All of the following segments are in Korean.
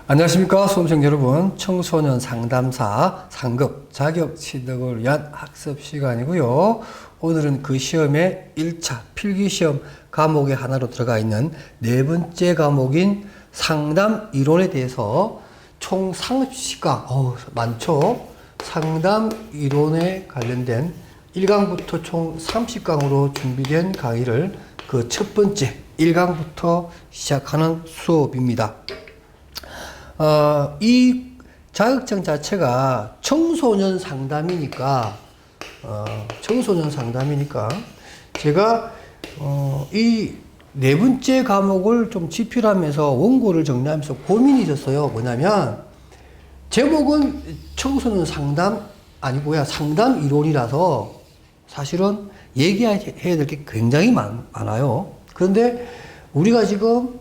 안녕하십니까 수험생 여러분. 청소년 상담사 상급 자격 취득을 위한 학습 시간이고요. 오늘은 그 시험의 1차 필기시험 과목의 하나로 들어가 있는 네 번째 과목인 상담 이론에 대해서 총 30시간, 많죠? 상담 이론에 관련된 1강부터 총 30강으로 준비된 강의를 그 첫 번째 1강부터 시작하는 수업입니다. 이 자격증 자체가 청소년 상담이니까, 제가, 이 네 번째 과목을 좀 집필하면서 원고를 정리하면서 고민이 있었어요. 뭐냐면, 제목은 청소년 상담 아니고요. 상담 이론이라서 사실은 얘기해야 될 게 굉장히 많아요. 그런데 우리가 지금,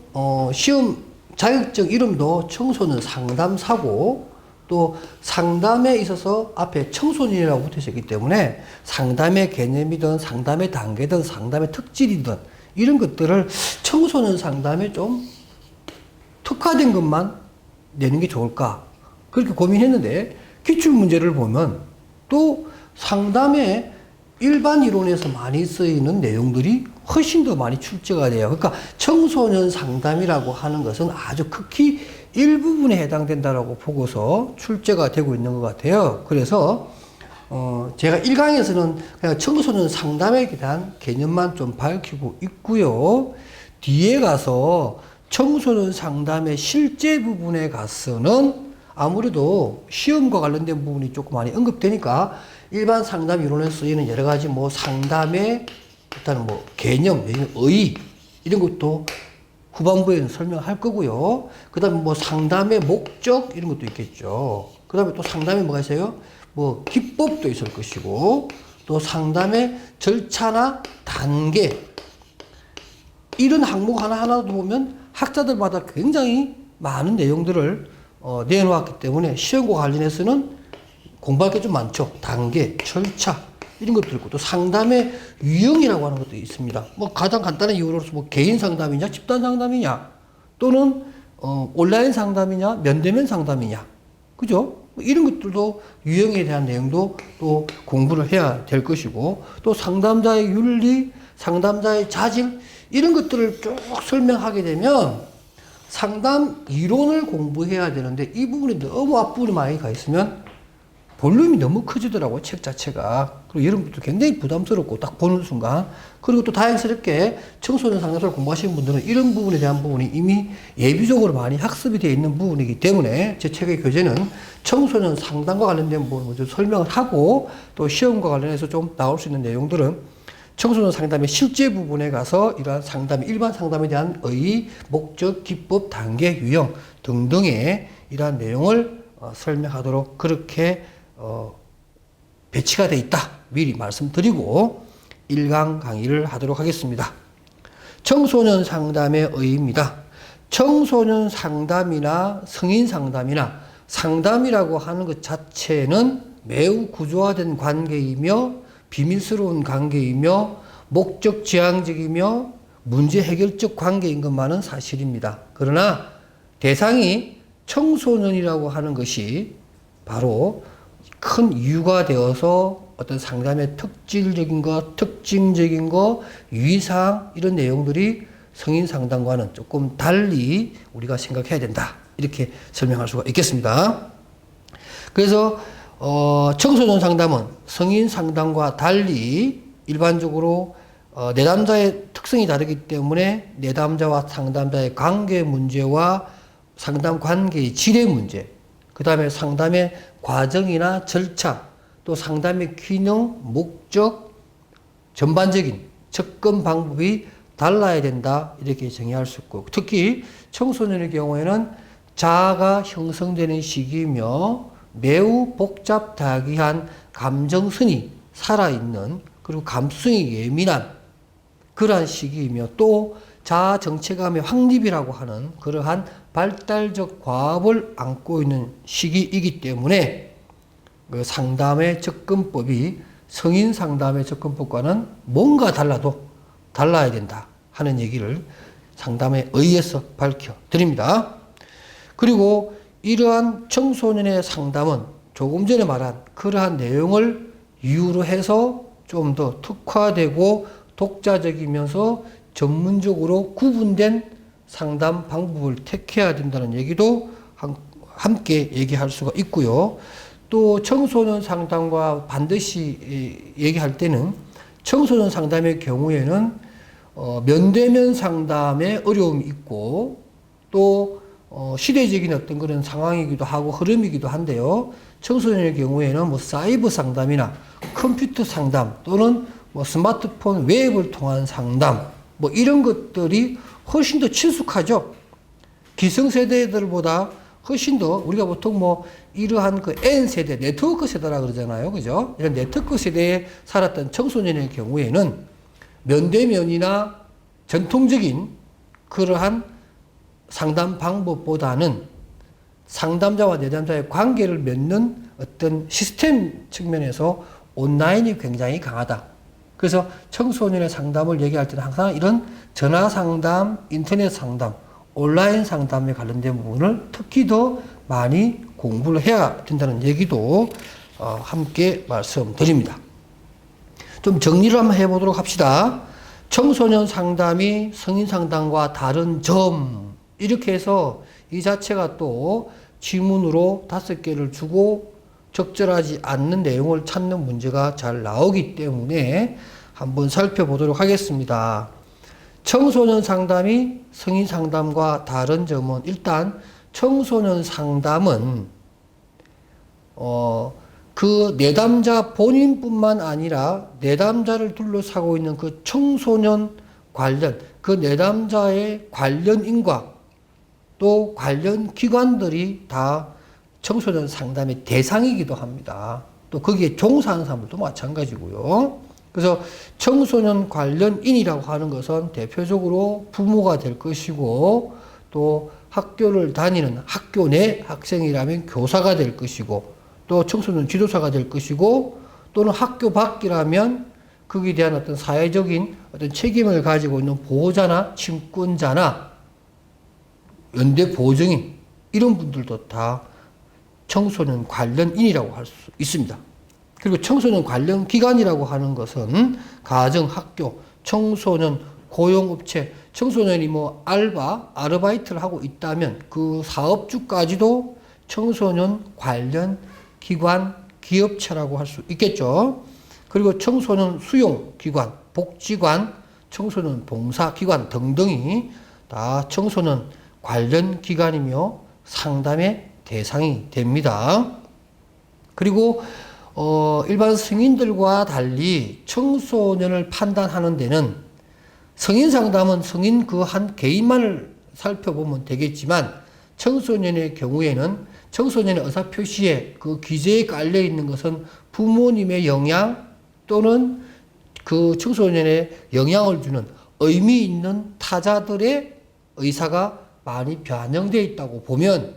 시험 자격증 이름도 청소년 상담사고 또 상담에 있어서 앞에 청소년이라고 붙어 있기 때문에 상담의 개념이든 상담의 단계든 상담의 특질이든 이런 것들을 청소년 상담에 좀 특화된 것만 내는 게 좋을까 그렇게 고민했는데 기출문제를 보면 또 상담의 일반 이론에서 많이 쓰이는 내용들이 훨씬 더 많이 출제가 돼요. 그러니까 청소년 상담이라고 하는 것은 아주 극히 일부분에 해당된다라고 보고서 출제가 되고 있는 것 같아요. 그래서 제가 1강에서는 그냥 청소년 상담에 대한 개념만 좀 밝히고 있고요. 뒤에 가서 청소년 상담의 실제 부분에 가서는 아무래도 시험과 관련된 부분이 조금 많이 언급되니까 일반 상담 이론에 쓰이는 여러 가지 뭐 상담의 일단은 뭐 개념, 의의 이런 것도 후반부에는 설명할 거고요. 그 다음에 뭐 상담의 목적 이런 것도 있겠죠. 그 다음에 또 상담에 뭐가 있어요? 뭐 기법도 있을 것이고 또 상담의 절차나 단계 이런 항목 하나하나도 보면 학자들마다 굉장히 많은 내용들을 내놓았기 때문에 시험과 관련해서는 공부할 게 좀 많죠. 단계, 절차 이런 것도 있고 또 상담의 유형이라고 하는 것도 있습니다. 뭐 가장 간단한 이유로서 뭐 개인 상담이냐, 집단 상담이냐, 또는 온라인 상담이냐, 면대면 상담이냐, 그죠? 이런 것들도 유형에 대한 내용도 또 공부를 해야 될 것이고 또 상담자의 윤리, 상담자의 자질 이런 것들을 쭉 설명하게 되면 상담 이론을 공부해야 되는데 이 부분이 너무 앞부분이 많이 가 있으면 볼륨이 너무 커지더라고요, 책 자체가. 그리고 여러분들도 굉장히 부담스럽고, 딱 보는 순간. 그리고 또 다행스럽게 청소년 상담사를 공부하시는 분들은 이런 부분에 대한 부분이 이미 예비적으로 많이 학습이 되어 있는 부분이기 때문에 제 책의 교재는 청소년 상담과 관련된 부분을 먼저 설명을 하고 또 시험과 관련해서 좀 나올 수 있는 내용들은 청소년 상담의 실제 부분에 가서 이러한 상담, 일반 상담에 대한 의의, 목적, 기법, 단계, 유형 등등의 이러한 내용을 설명하도록 그렇게 배치가 되어 있다. 미리 말씀드리고 1강 강의를 하도록 하겠습니다. 청소년 상담의 의의입니다. 청소년 상담이나 성인 상담이나 상담이라고 하는 것 자체는 매우 구조화된 관계이며 비밀스러운 관계이며 목적 지향적이며 문제 해결적 관계인 것만은 사실입니다. 그러나 대상이 청소년이라고 하는 것이 바로 큰 이유가 되어서 어떤 상담의 특질적인 것, 특징적인 것, 유의사항 이런 내용들이 성인 상담과는 조금 달리 우리가 생각해야 된다. 이렇게 설명할 수가 있겠습니다. 그래서 청소년 상담은 성인 상담과 달리 일반적으로 내담자의 특성이 다르기 때문에 내담자와 상담자의 관계 문제와 상담 관계의 질의 문제, 그 다음에 상담의 과정이나 절차, 또 상담의 기능, 목적, 전반적인 접근 방법이 달라야 된다. 이렇게 정의할 수 있고, 특히 청소년의 경우에는 자아가 형성되는 시기이며 매우 복잡다기한 감정선이 살아있는 그리고 감수성이 예민한 그러한 시기이며 또 자아 정체감의 확립이라고 하는 그러한 발달적 과업을 안고 있는 시기이기 때문에 그 상담의 접근법이 성인 상담의 접근법과는 뭔가 달라도 달라야 된다 하는 얘기를 상담에 의해서 밝혀 드립니다. 그리고 이러한 청소년의 상담은 조금 전에 말한 그러한 내용을 이유로 해서 좀 더 특화되고 독자적이면서 전문적으로 구분된 상담 방법을 택해야 된다는 얘기도 함께 얘기할 수가 있고요. 또 청소년 상담과 반드시 얘기할 때는 청소년 상담의 경우에는 면대면 상담에 어려움이 있고 또 시대적인 어떤 그런 상황이기도 하고 흐름이기도 한데요. 청소년의 경우에는 뭐 사이버 상담이나 컴퓨터 상담 또는 뭐 스마트폰 웹을 통한 상담 뭐 이런 것들이 훨씬 더 친숙하죠. 기성세대들보다 훨씬 더 우리가 보통 뭐 이러한 그 N세대, 네트워크 세대라 그러잖아요. 그죠? 이런 네트워크 세대에 살았던 청소년의 경우에는 면대면이나 전통적인 그러한 상담 방법보다는 상담자와 내담자의 관계를 맺는 어떤 시스템 측면에서 온라인이 굉장히 강하다. 그래서 청소년의 상담을 얘기할 때는 항상 이런 전화 상담, 인터넷 상담, 온라인 상담에 관련된 부분을 특히 더 많이 공부를 해야 된다는 얘기도 함께 말씀드립니다. 좀 정리를 한번 해보도록 합시다. 청소년 상담이 성인 상담과 다른 점 이렇게 해서 이 자체가 또 지문으로 5개를 주고 적절하지 않는 내용을 찾는 문제가 잘 나오기 때문에 한번 살펴보도록 하겠습니다. 청소년 상담이 성인 상담과 다른 점은 일단 청소년 상담은 그 내담자 본인뿐만 아니라 내담자를 둘러싸고 있는 그 청소년 관련 그 내담자의 관련인과 또 관련 기관들이 다 청소년 상담의 대상이기도 합니다. 또 거기에 종사하는 사람들도 마찬가지고요. 그래서 청소년 관련인이라고 하는 것은 대표적으로 부모가 될 것이고 또 학교를 다니는 학교 내 학생이라면 교사가 될 것이고 또 청소년 지도사가 될 것이고 또는 학교 밖이라면 거기에 대한 어떤 사회적인 어떤 책임을 가지고 있는 보호자나 친권자나 연대 보증인 이런 분들도 다 청소년 관련인이라고 할 수 있습니다. 그리고 청소년 관련 기관이라고 하는 것은 가정, 학교, 청소년 고용업체, 청소년이 뭐 아르바이트를 하고 있다면 그 사업주까지도 청소년 관련 기관, 기업체라고 할 수 있겠죠. 그리고 청소년 수용기관, 복지관, 청소년 봉사기관 등등이 다 청소년 관련 기관이며 상담의 대상이 됩니다. 그리고 일반 성인들과 달리 청소년을 판단하는 데는 성인 상담은 성인 그 한 개인만을 살펴보면 되겠지만 청소년의 경우에는 청소년의 의사표시에 그 기재에 깔려 있는 것은 부모님의 영향 또는 그 청소년에 영향을 주는 의미 있는 타자들의 의사가 많이 반영되어 있다고 보면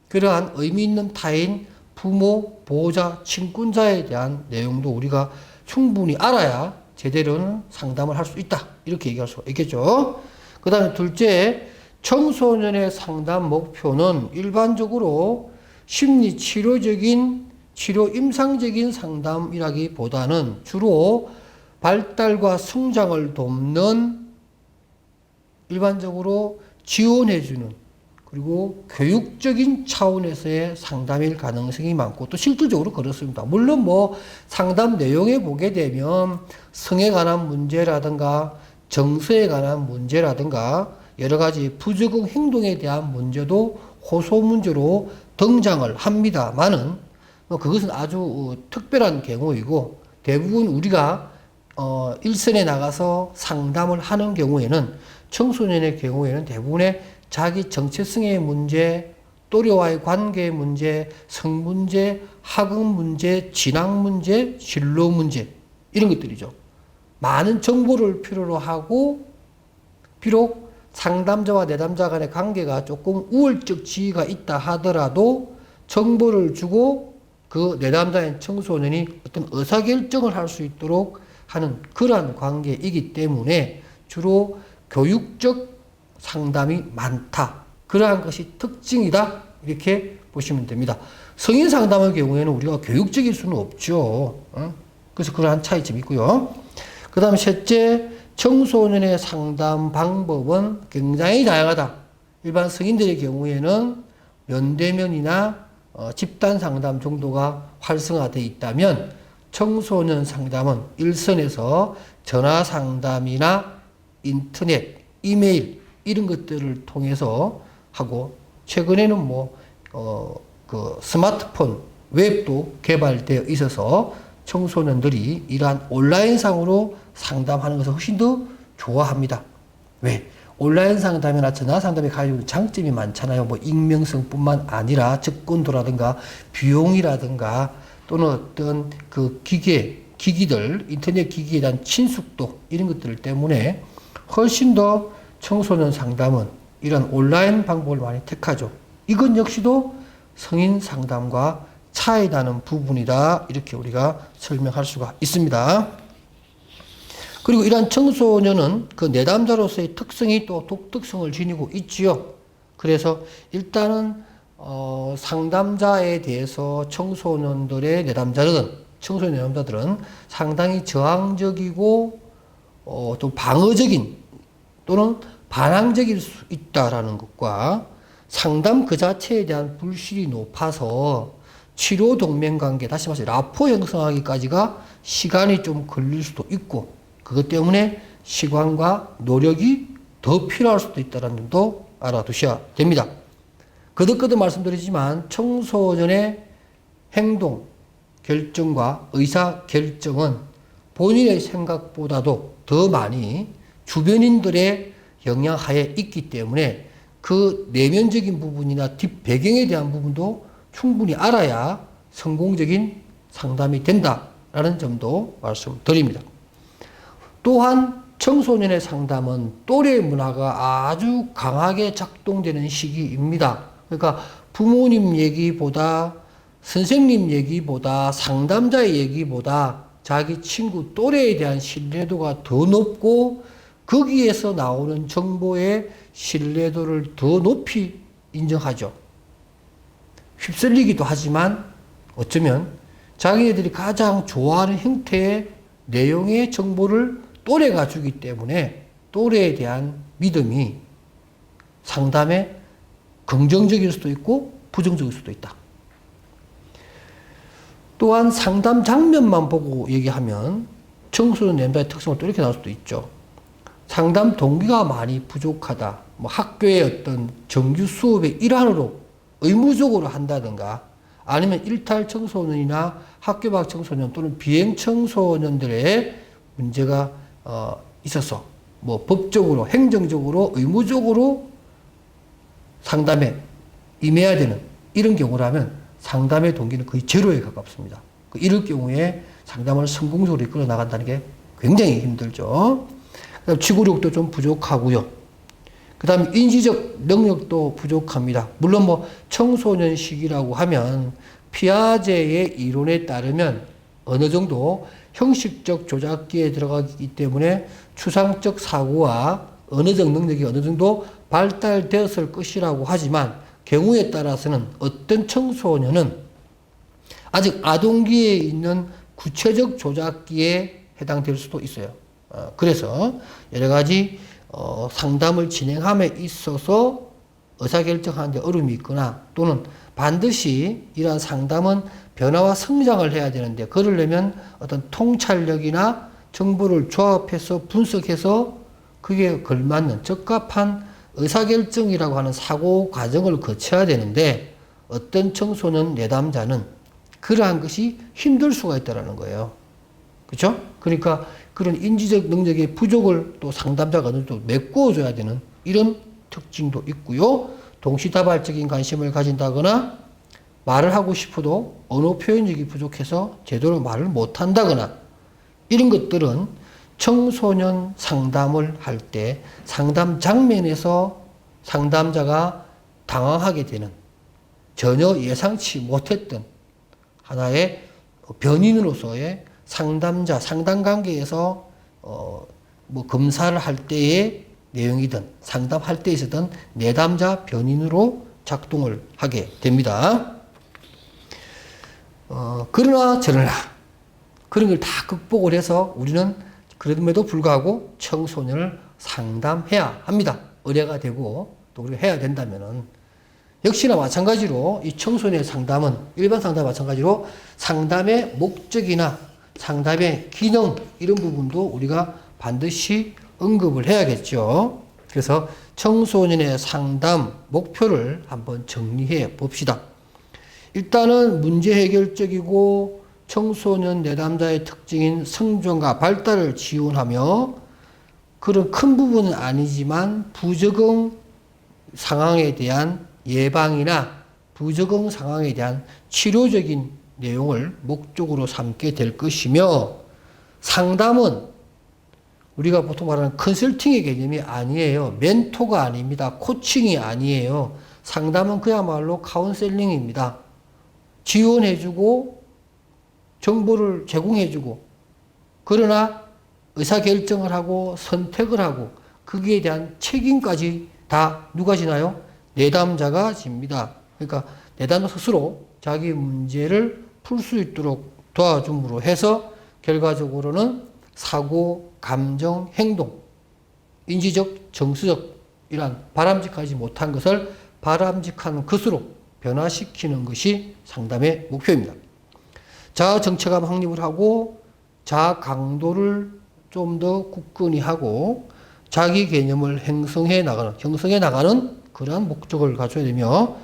그러한 의미 있는 타인, 부모, 보호자, 친권자에 대한 내용도 우리가 충분히 알아야 제대로는 상담을 할 수 있다. 이렇게 얘기할 수가 있겠죠. 그 다음에 둘째, 청소년의 상담 목표는 일반적으로 심리 치료적인, 치료 임상적인 상담이라기보다는 주로 발달과 성장을 돕는 일반적으로 지원해주는 그리고 교육적인 차원에서의 상담일 가능성이 많고 또 실질적으로 그렇습니다. 물론 뭐 상담 내용에 보게 되면 성에 관한 문제라든가 정서에 관한 문제라든가 여러 가지 부적응 행동에 대한 문제도 호소 문제로 등장을 합니다만은 그것은 아주 특별한 경우이고 대부분 우리가 일선에 나가서 상담을 하는 경우에는 청소년의 경우에는 대부분의 자기 정체성의 문제, 또래와의 관계의 문제, 성 문제, 학업 문제, 진학 문제, 진로 문제 이런 것들이죠. 많은 정보를 필요로 하고 비록 상담자와 내담자 간의 관계가 조금 우월적 지위가 있다 하더라도 정보를 주고 그 내담자인 청소년이 어떤 의사결정을 할 수 있도록 하는 그러한 관계이기 때문에 주로 교육적 상담이 많다. 그러한 것이 특징이다. 이렇게 보시면 됩니다. 성인 상담의 경우에는 우리가 교육적일 수는 없죠. 그래서 그러한 차이점이 있고요. 그 다음에 셋째, 청소년의 상담 방법은 굉장히 다양하다. 일반 성인들의 경우에는 면대면이나 집단 상담 정도가 활성화되어 있다면 청소년 상담은 일선에서 전화 상담이나 인터넷, 이메일 이런 것들을 통해서 하고 최근에는 그 스마트폰, 웹도 개발되어 있어서 청소년들이 이러한 온라인상으로 상담하는 것을 훨씬 더 좋아합니다. 왜? 온라인 상담이나 전화 상담이 가지고 있는 장점이 많잖아요. 뭐 익명성뿐만 아니라 접근도라든가 비용이라든가 또는 어떤 그 기기들, 인터넷 기기에 대한 친숙도 이런 것들 때문에 훨씬 더 청소년 상담은 이런 온라인 방법을 많이 택하죠. 이건 역시도 성인 상담과 차이 나는 부분이다. 이렇게 우리가 설명할 수가 있습니다. 그리고 이러한 청소년은 그 내담자로서의 특성이 또 독특성을 지니고 있지요. 그래서 일단은 상담자에 대해서 청소년 내담자들은 상당히 저항적이고 또 방어적인 또는 반항적일 수 있다라는 것과 상담 그 자체에 대한 불신이 높아서 치료 동맹 관계, 다시 말해서 라포 형성하기까지가 시간이 좀 걸릴 수도 있고 그것 때문에 시간과 노력이 더 필요할 수도 있다는 점도 알아두셔야 됩니다. 거듭거듭 말씀드리지만 청소년의 행동, 결정과 의사 결정은 본인의 생각보다도 더 많이 주변인들의 영향하에 있기 때문에 그 내면적인 부분이나 뒷배경에 대한 부분도 충분히 알아야 성공적인 상담이 된다라는 점도 말씀드립니다. 또한 청소년의 상담은 또래 문화가 아주 강하게 작동되는 시기입니다. 그러니까 부모님 얘기보다 선생님 얘기보다 상담자의 얘기보다 자기 친구 또래에 대한 신뢰도가 더 높고 거기에서 나오는 정보의 신뢰도를 더 높이 인정하죠. 휩쓸리기도 하지만 어쩌면 자기네들이 가장 좋아하는 형태의 내용의 정보를 또래가 주기 때문에 또래에 대한 믿음이 상담에 긍정적일 수도 있고 부정적일 수도 있다. 또한 상담 장면만 보고 얘기하면 청소년 내담자의 특성을 또 이렇게 나올 수도 있죠. 상담 동기가 많이 부족하다. 학교의 어떤 정규 수업의 일환으로 의무적으로 한다든가 아니면 일탈 청소년이나 학교 밖 청소년 또는 비행 청소년들의 문제가 있어서 법적으로 행정적으로 의무적으로 상담에 임해야 되는 이런 경우라면 상담의 동기는 거의 제로에 가깝습니다. 이럴 경우에 상담을 성공적으로 이끌어 나간다는 게 굉장히 힘들죠. 그다음 지구력도 좀 부족하고요. 그 다음 인지적 능력도 부족합니다. 물론 청소년 시기라고 하면 피아제의 이론에 따르면 어느 정도 형식적 조작기에 들어가기 때문에 추상적 사고와 언어적 능력이 어느 정도 발달되었을 것이라고 하지만 경우에 따라서는 어떤 청소년은 아직 아동기에 있는 구체적 조작기에 해당될 수도 있어요. 그래서 여러 가지 상담을 진행함에 있어서 의사결정하는 데 어려움이 있거나 또는 반드시 이러한 상담은 변화와 성장을 해야 되는데 그러려면 어떤 통찰력이나 정보를 조합해서 분석해서 그게 걸맞는 적합한 의사결정이라고 하는 사고 과정을 거쳐야 되는데 어떤 청소년 내담자는 그러한 것이 힘들 수가 있다는 거예요. 그렇죠? 그러니까 그런 인지적 능력의 부족을 또 상담자가 어느 정도 메꿔줘야 되는 이런 특징도 있고요. 동시다발적인 관심을 가진다거나 말을 하고 싶어도 언어 표현력이 부족해서 제대로 말을 못한다거나 이런 것들은 청소년 상담을 할 때 상담 장면에서 상담자가 당황하게 되는 전혀 예상치 못했던 하나의 변인으로서의 상담자, 상담 관계에서 검사를 할 때의 내용이든 상담할 때 있었던 내담자 변인으로 작동을 하게 됩니다. 그러나 그런 걸 다 극복을 해서 우리는 그럼에도 불구하고 청소년을 상담해야 합니다. 의뢰가 되고 또 우리가 해야 된다면은 역시나 마찬가지로 이 청소년의 상담은 일반 상담과 마찬가지로 상담의 목적이나 상담의 기능 이런 부분도 우리가 반드시 언급을 해야겠죠. 그래서 청소년의 상담 목표를 한번 정리해 봅시다. 일단은 문제 해결적이고 청소년 내담자의 특징인 성장과 발달을 지원하며 그런 큰 부분은 아니지만 부적응 상황에 대한 예방이나 부적응 상황에 대한 치료적인 내용을 목적으로 삼게 될 것이며 상담은 우리가 보통 말하는 컨설팅의 개념이 아니에요. 멘토가 아닙니다. 코칭이 아니에요. 상담은 그야말로 카운셀링입니다. 지원해주고 정보를 제공해주고 그러나 의사결정을 하고 선택을 하고 거기에 대한 책임까지 다 누가 지나요? 내담자가 집니다. 그러니까 내담자 스스로 자기 문제를 풀 수 있도록 도와줌으로 해서 결과적으로는 사고, 감정, 행동, 인지적, 정서적 이란 바람직하지 못한 것을 바람직한 것으로 변화시키는 것이 상담의 목표입니다. 자아 정체감 확립을 하고 자아 강도를 좀 더 굳건히 하고 자기 개념을 형성해 나가는 그러한 목적을 가져야 되며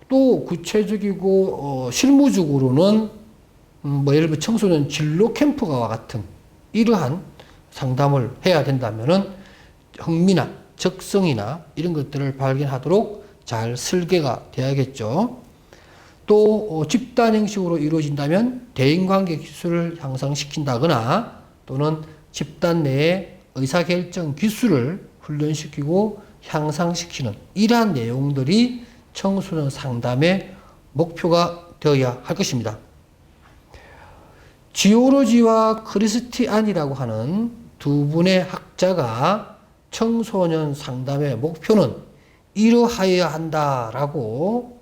또 구체적이고 실무적으로는 예를 들어 청소년 진로 캠프와 같은 이러한 상담을 해야 된다면은 흥미나 적성이나 이런 것들을 발견하도록 잘 설계가 돼야겠죠. 또 집단 형식으로 이루어진다면 대인관계 기술을 향상시킨다거나 또는 집단 내에 의사결정 기술을 훈련시키고 향상시키는 이러한 내용들이 청소년 상담의 목표가 되어야 할 것입니다. 지오로지와 크리스티안이라고 하는 두 분의 학자가 청소년 상담의 목표는 이러하여야 한다라고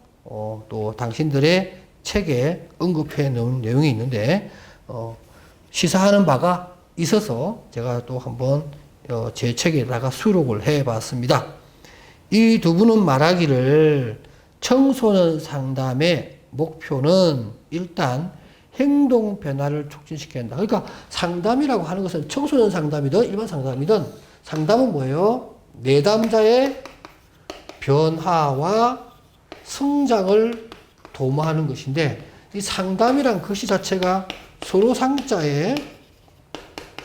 또 당신들의 책에 언급해 놓은 내용이 있는데 시사하는 바가 있어서 제가 또 한번 제 책에다가 수록을 해 봤습니다. 이 두 분은 말하기를 청소년 상담의 목표는 일단 행동 변화를 촉진시켜야 한다. 그러니까 상담이라고 하는 것은 청소년 상담이든 일반 상담이든 상담은 뭐예요? 내담자의 변화와 성장을 도모하는 것인데 이 상담이란 것이 자체가 서로 상자에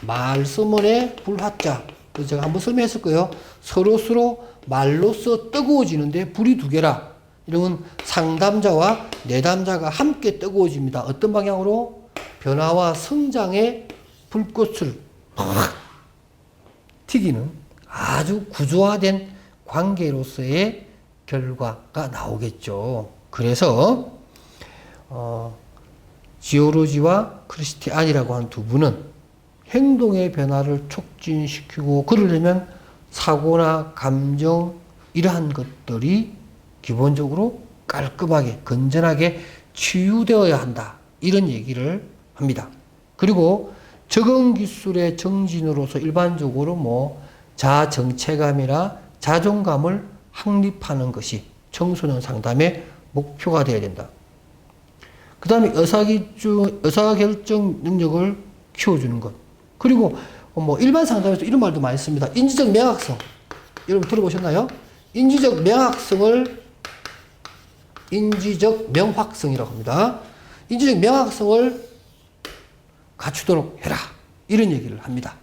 말씀원의 불화자 제가 한번 설명했을 거예요. 서로 말로써 뜨거워지는데 불이 두 개라. 이러면 상담자와 내담자가 함께 뜨거워집니다. 어떤 방향으로? 변화와 성장의 불꽃을 튀기는 아주 구조화된 관계로서의 결과가 나오겠죠. 그래서 지오로지와 크리스티안이라고 하는 두 분은 행동의 변화를 촉진시키고 그러려면 사고나 감정 이러한 것들이 기본적으로 깔끔하게 건전하게 치유되어야 한다. 이런 얘기를 합니다. 그리고 적응 기술의 정진으로서 일반적으로 자아 정체감이나 자존감을 확립하는 것이 청소년 상담의 목표가 되어야 된다. 그 다음에 의사결정 능력을 키워주는 것. 그리고 일반 상담에서 이런 말도 많이 씁니다. 인지적 명확성. 여러분 들어보셨나요? 인지적 명확성이라고 합니다. 인지적 명확성을 갖추도록 해라. 이런 얘기를 합니다.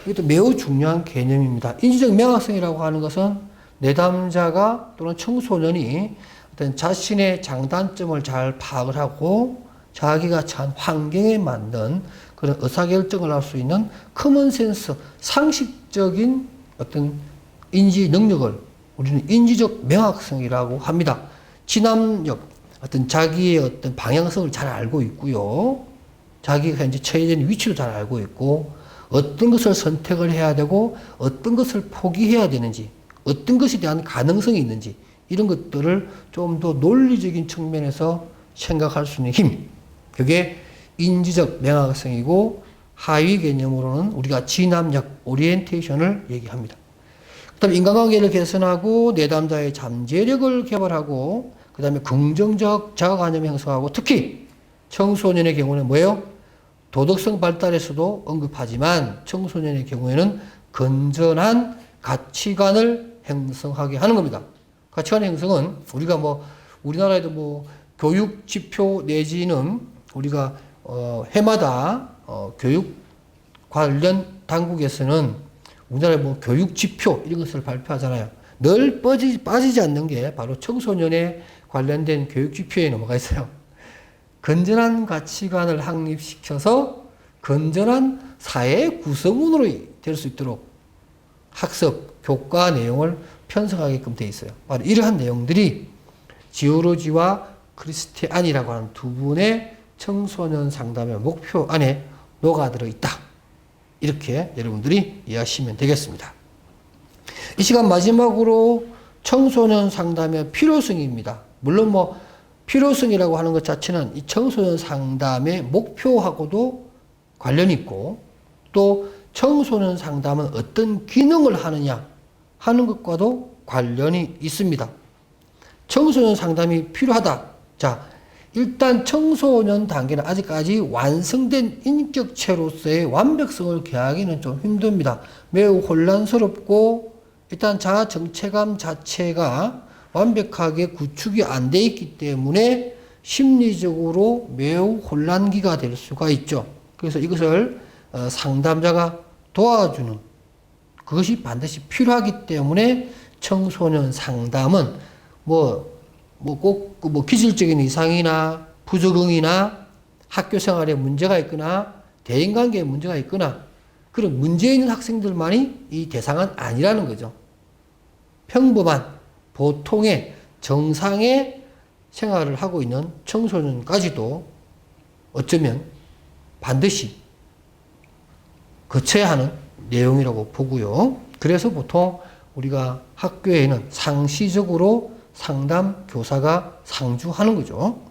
이것도 매우 중요한 개념입니다. 인지적 명확성이라고 하는 것은 내담자가 또는 청소년이 어떤 자신의 장단점을 잘 파악을 하고 자기가 처한 환경에 맞는 그런 의사결정을 할 수 있는 커먼센스, 상식적인 어떤 인지 능력을 우리는 인지적 명확성이라고 합니다. 진압력, 어떤 자기의 어떤 방향성을 잘 알고 있고요. 자기가 현재 처해진 위치도 잘 알고 있고, 어떤 것을 선택을 해야 되고 어떤 것을 포기해야 되는지, 어떤 것에 대한 가능성이 있는지 이런 것들을 좀 더 논리적인 측면에서 생각할 수 있는 힘. 그게 인지적 명확성이고 하위 개념으로는 우리가 진압력, 오리엔테이션을 얘기합니다. 그 다음에 인간관계를 개선하고 내담자의 잠재력을 개발하고 그 다음에 긍정적 자아관념 형성하고 특히 청소년의 경우는 뭐예요? 도덕성 발달에서도 언급하지만 청소년의 경우에는 건전한 가치관을 형성하게 하는 겁니다. 가치관 형성은 우리가 뭐 우리나라에도 뭐 교육 지표 내지는 우리가 해마다 교육 관련 당국에서는 우리나라의 뭐 교육 지표 이런 것을 발표하잖아요. 늘 빠지지 않는 게 바로 청소년에 관련된 교육 지표에 넘어가 있어요. 건전한 가치관을 확립시켜서 건전한 사회 구성원으로 될 수 있도록 학습, 교과 내용을 편성하게끔 되어 있어요. 바로 이러한 내용들이 지오로지와 크리스티안이라고 하는 두 분의 청소년 상담의 목표 안에 녹아들어 있다. 이렇게 여러분들이 이해하시면 되겠습니다. 이 시간 마지막으로 청소년 상담의 필요성입니다. 물론 뭐 필요성이라고 하는 것 자체는 이 청소년 상담의 목표하고도 관련이 있고 또 청소년 상담은 어떤 기능을 하느냐 하는 것과도 관련이 있습니다. 청소년 상담이 필요하다. 자, 일단 청소년 단계는 아직까지 완성된 인격체로서의 완벽성을 기하기는 좀 힘듭니다. 매우 혼란스럽고 일단 자아 정체감 자체가 완벽하게 구축이 안 돼 있기 때문에 심리적으로 매우 혼란기가 될 수가 있죠. 그래서 이것을 상담자가 도와주는 그것이 반드시 필요하기 때문에 청소년 상담은 꼭 기질적인 이상이나 부적응이나 학교 생활에 문제가 있거나 대인관계에 문제가 있거나 그런 문제 있는 학생들만이 이 대상은 아니라는 거죠. 평범한 보통의 정상의 생활을 하고 있는 청소년까지도 어쩌면 반드시 거쳐야 하는 내용이라고 보고요. 그래서 보통 우리가 학교에는 상시적으로 상담 교사가 상주하는 거죠.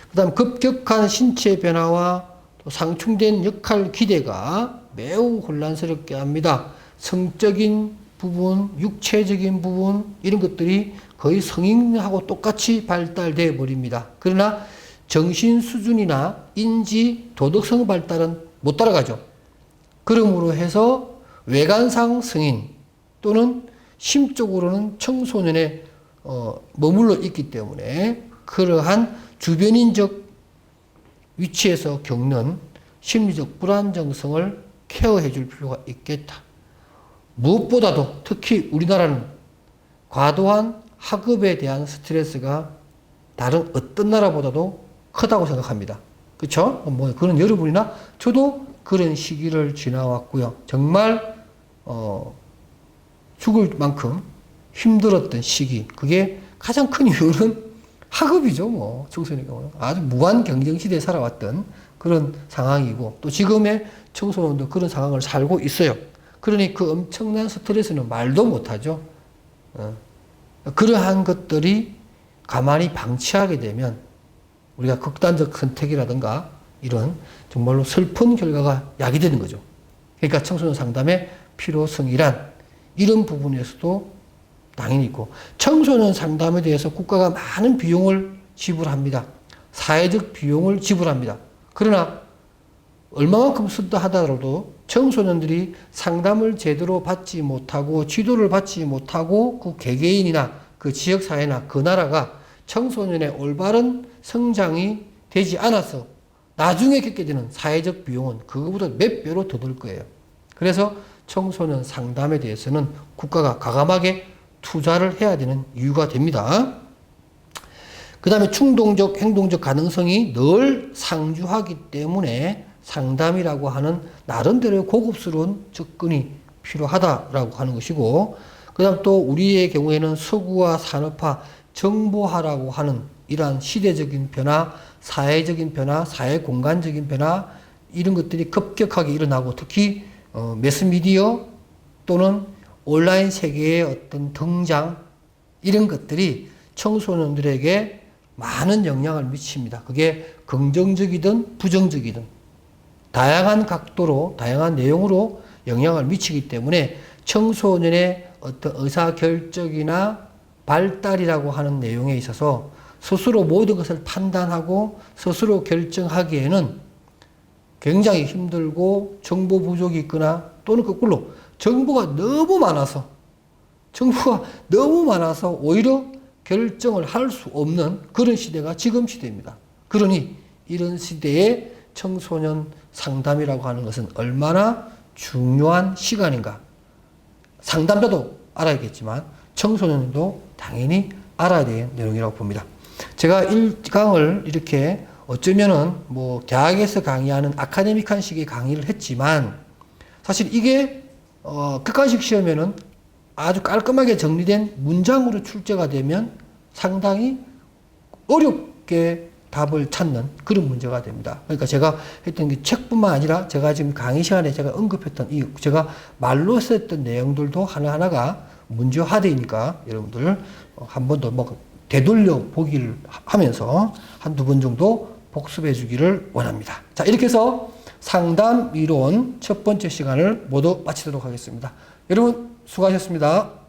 그 다음 급격한 신체 변화와 또 상충된 역할 기대가 매우 혼란스럽게 합니다. 성적인 부분, 육체적인 부분 이런 것들이 거의 성인하고 똑같이 발달되어 버립니다. 그러나 정신 수준이나 인지, 도덕성 발달은 못 따라가죠. 그러므로 해서 외관상 성인 또는 심적으로는 청소년에 머물러 있기 때문에 그러한 주변인적 위치에서 겪는 심리적 불안정성을 케어해 줄 필요가 있겠다. 무엇보다도 특히 우리나라는 과도한 학업에 대한 스트레스가 다른 어떤 나라보다도 크다고 생각합니다. 그렇죠? 뭐 그런 여러분이나 저도 그런 시기를 지나왔고요. 정말 죽을 만큼 힘들었던 시기. 그게 가장 큰 이유는 학업이죠. 뭐 청소년의 경우는 아주 무한 경쟁 시대에 살아왔던 그런 상황이고 또 지금의 청소년도 그런 상황을 살고 있어요. 그러니 그 엄청난 스트레스는 말도 못하죠. 그러한 것들이 가만히 방치하게 되면 우리가 극단적 선택이라든가 이런 정말로 슬픈 결과가 야기되는 거죠. 그러니까 청소년 상담의 필요성이란 이런 부분에서도 당연히 있고 청소년 상담에 대해서 국가가 많은 비용을 지불합니다. 사회적 비용을 지불합니다. 그러나 얼마만큼 쓴다 하더라도 청소년들이 상담을 제대로 받지 못하고 지도를 받지 못하고 그 개개인이나 그 지역사회나 그 나라가 청소년의 올바른 성장이 되지 않아서 나중에 겪게 되는 사회적 비용은 그거보다 몇 배로 더 들 거예요. 그래서 청소년 상담에 대해서는 국가가 과감하게 투자를 해야 되는 이유가 됩니다. 그 다음에 충동적, 행동적 가능성이 늘 상주하기 때문에 상담이라고 하는 나름대로 고급스러운 접근이 필요하다라고 하는 것이고, 그 다음 또 우리의 경우에는 서구화, 산업화, 정보화라고 하는 이러한 시대적인 변화, 사회적인 변화, 사회 공간적인 변화, 이런 것들이 급격하게 일어나고 특히 매스미디어 또는 온라인 세계의 어떤 등장 이런 것들이 청소년들에게 많은 영향을 미칩니다. 그게 긍정적이든 부정적이든 다양한 각도로 다양한 내용으로 영향을 미치기 때문에 청소년의 어떤 의사결정이나 발달이라고 하는 내용에 있어서 스스로 모든 것을 판단하고 스스로 결정하기에는 굉장히 힘들고 정보 부족이 있거나 또는 거꾸로 정보가 너무 많아서 오히려 결정을 할 수 없는 그런 시대가 지금 시대입니다. 그러니 이런 시대에 청소년 상담이라고 하는 것은 얼마나 중요한 시간인가. 상담자도 알아야겠지만 청소년도 당연히 알아야 될 내용이라고 봅니다. 제가 1강을 이렇게 어쩌면은 뭐 대학에서 강의하는 아카데믹한 식의 강의를 했지만 사실 이게 객관식 시험에는 아주 깔끔하게 정리된 문장으로 출제가 되면 상당히 어렵게 답을 찾는 그런 문제가 됩니다. 그러니까 제가 했던 게 책뿐만 아니라 제가 지금 강의 시간에 제가 언급했던 제가 말로 썼던 내용들도 하나하나가 문제화되니까 여러분들 한 번 더 뭐 되돌려 보기를 하면서 한두 번 정도 복습해 주기를 원합니다. 자, 이렇게 해서 상담 이론 첫 번째 시간을 모두 마치도록 하겠습니다. 여러분 수고하셨습니다.